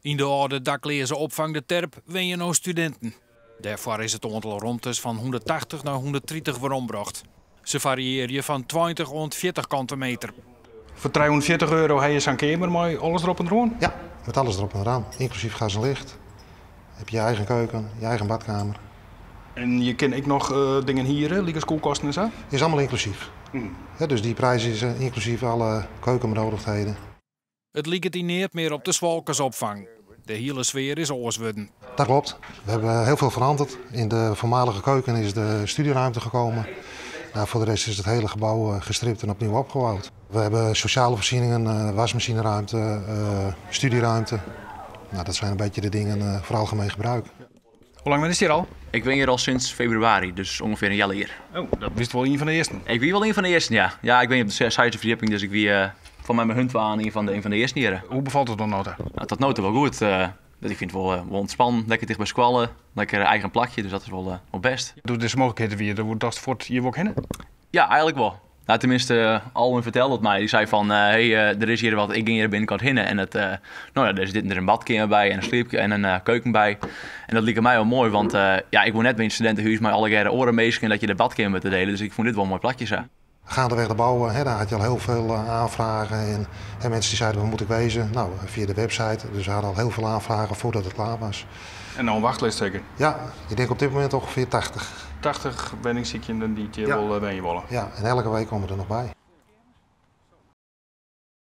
In de oude daklezen opvang de Terp wen je nou studenten. Daarvoor is het aantal ruimtes van 180 naar 130 verombracht. Ze variëren van 20 tot 40 kanten meter. Voor €340 heb je zo'n kamer met alles erop en eraan? Ja, met alles erop en eraan, inclusief gas en licht. Heb je eigen keuken, je eigen badkamer. En je kent ook nog dingen hier, like koelkasten en zo? Is allemaal inclusief. Ja, dus die prijs is inclusief alle keukenbenodigdheden. Het lijkt het niet meer op de zwalkersopvang. De hele sfeer is oorswudden. Dat klopt. We hebben heel veel veranderd. In de voormalige keuken is de studieruimte gekomen. Nou, voor de rest is het hele gebouw gestript en opnieuw opgebouwd. We hebben sociale voorzieningen, wasmachineruimte, studieruimte. Nou, dat zijn een beetje de dingen voor algemeen gebruik. Hoe lang ben je hier al? Ik ben hier al sinds februari, dus ongeveer een jaar hier. Oh, dat wist wel een van de eersten. Ik ben wel een van de eersten, ja. Ja, ik ben op de zesde verdieping, dus ik ben van mijn hunt aan een van de eerste hier. Hoe bevalt het dan nota? Nou, tot nu toe wel goed. Ik vind het wel ontspannen, lekker dicht bij squallen, lekker eigen plakje, dus dat is wel best. Doe deze mogelijkheden weer, dat wordt voor je ook heen? Ja, eigenlijk wel. Nou, tenminste, Alwin vertelde het mij. Die zei van, er is hier wat, ik ging hier binnenkort heen. En er zit er een badkamer bij en een sleepje en een keuken bij. En dat liep mij wel mooi, want ik woon net bij een studentenhuis met alle jaren oren meestal en dat je de badkamer moet delen. Dus ik vond dit wel een mooi plakje zo. Gaandeweg de bouw, daar had je al heel veel aanvragen en mensen die zeiden, waar moet ik wezen? Nou, via de website. Dus we hadden al heel veel aanvragen voordat het klaar was. En nou een wachtlijst zeker? Ja, ik denk op dit moment ongeveer 80. 80 wenningsziekten die je wel ben je willen. Ja, en elke week komen er nog bij.